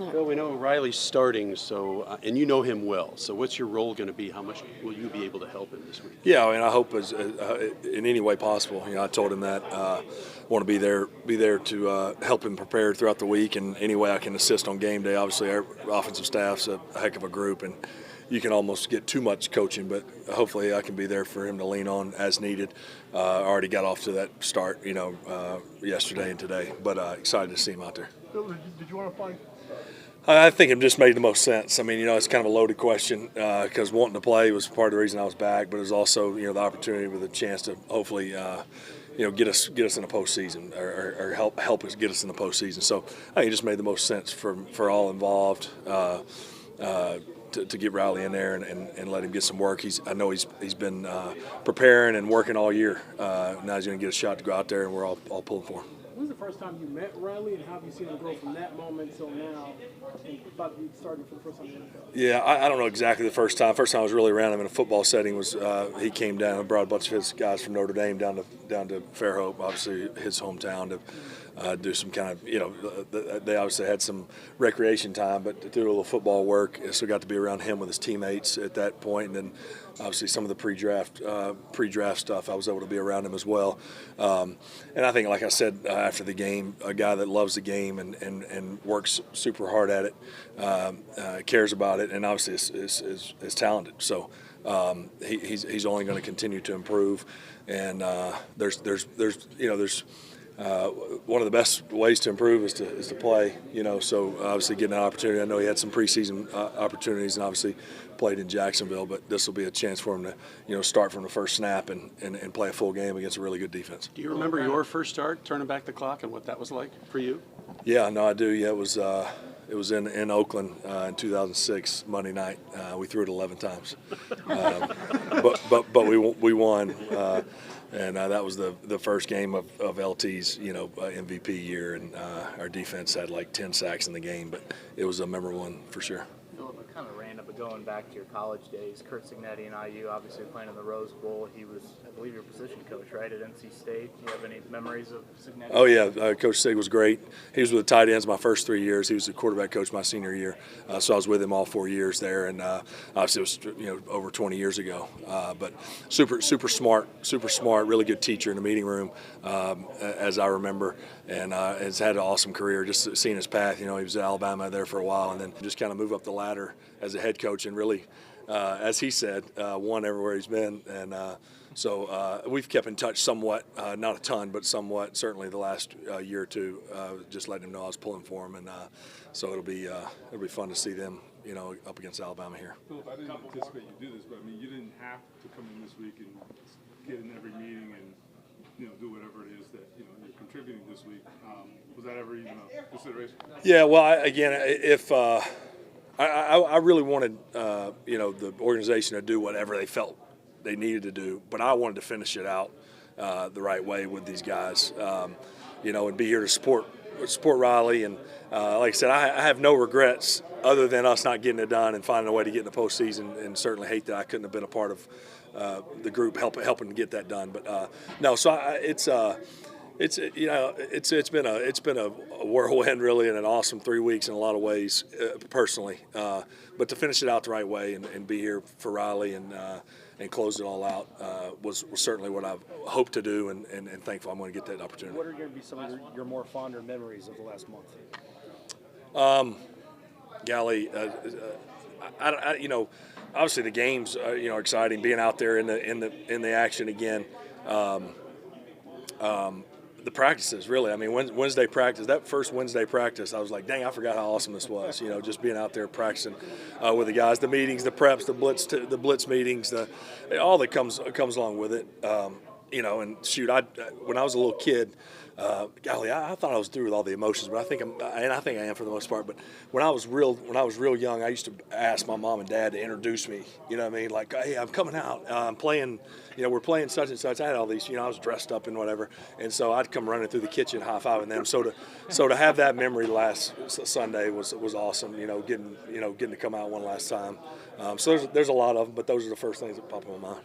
Bill, we know Riley's starting, so and you know him well. So what's your role going to be? How much will you be able to help him this week? Yeah, I mean, I hope in any way possible. I told him that want to be there to help him prepare throughout the week, and any way I can assist on game day. Obviously, our offensive staff's a heck of a group, and you can almost get too much coaching, but hopefully I can be there for him to lean on as needed. I already got off to that start, yesterday and today, but excited to see him out there. Bill, did you want to find? I think it just made the most sense. I mean, it's kind of a loaded question because wanting to play was part of the reason I was back, but it was also, the opportunity with a chance to hopefully, get us in the postseason or help us get us in the postseason. So I think it just made the most sense for all involved to get Riley in there and let him get some work. I know he's been preparing and working all year. Now he's going to get a shot to go out there, and we're all pulling for him. When was the first time you met Riley, and how have you seen him grow from that moment till now, and about you starting for the first time in the NFL? Yeah, I don't know exactly the first time. First time I was really around him in a football setting was he came down and brought a bunch of his guys from Notre Dame down to Fairhope, obviously his hometown, to do some kind of, they obviously had some recreation time, but to do a little football work. So got to be around him with his teammates at that point, and then obviously some of the pre-draft stuff, I was able to be around him as well. And I think, like I said after the game, a guy that loves the game and works super hard at it, cares about it, and obviously is talented. So he's only going to continue to improve. And there's one of the best ways to improve is to play. So obviously getting an opportunity. I know he had some preseason opportunities and obviously played in Jacksonville, but this will be a chance for him to start from the first snap and play a full game against a really good defense. Do you remember your first start, turning back the clock, and what that was like for you? Yeah, no, I do. Yeah, it was in Oakland in 2006 Monday night. We threw it 11 times, but we won. And that was the first game of LT's, MVP year, and our defense had like 10 sacks in the game, but it was a memorable one for sure. Kind of random, but going back to your college days, Kurt Signetti and IU, obviously playing in the Rose Bowl. He was, I believe, your position coach, right, at NC State. Do you have any memories of Signetti? Oh, yeah. Coach Sig was great. He was with the tight ends my first 3 years. He was the quarterback coach my senior year. So I was with him all 4 years there, and obviously it was over 20 years ago. But super smart, really good teacher in the meeting room, as I remember, and has had an awesome career. Just seeing his path, he was at Alabama there for a while, and then just kind of move up the ladder as a head coach, and really, as he said, won everywhere he's been. And so we've kept in touch somewhat, not a ton, but somewhat, certainly the last year or two, just letting him know I was pulling for him. And so it'll be fun to see them, up against Alabama here. Philip, I didn't anticipate you do this, but I mean, you didn't have to come in this week and get in every meeting and, do whatever it is that, you're contributing this week. Was that ever even a consideration? Yeah, well, I really wanted, the organization to do whatever they felt they needed to do, but I wanted to finish it out the right way with these guys, and be here to support Riley. And like I said, I have no regrets other than us not getting it done and finding a way to get in the postseason, and certainly hate that I couldn't have been a part of the group helping to get that done. But no, so it's been a whirlwind really, and an awesome 3 weeks in a lot of ways personally. But to finish it out the right way and be here for Riley and close it all out was certainly what I've hoped to do, and thankful I'm going to get that opportunity. What are going to be some of your more fonder memories of the last month? Obviously the games are exciting. Being out there in the action again. The practices, really. I mean, Wednesday practice, that first Wednesday practice, I was like, dang, I forgot how awesome this was. Just being out there practicing with the guys, the meetings, the preps, the blitz meetings, all that comes along with it. And shoot, when I was a little kid, I thought I was through with all the emotions, but I think I am for the most part. But when I was real young, I used to ask my mom and dad to introduce me. You know what I mean? Like, hey, I'm coming out. I'm playing. We're playing such and such. I had all these. I was dressed up and whatever, and so I'd come running through the kitchen, high-fiving them. So to have that memory last Sunday was awesome. Getting to come out one last time. So there's a lot of them, but those are the first things that pop in my mind.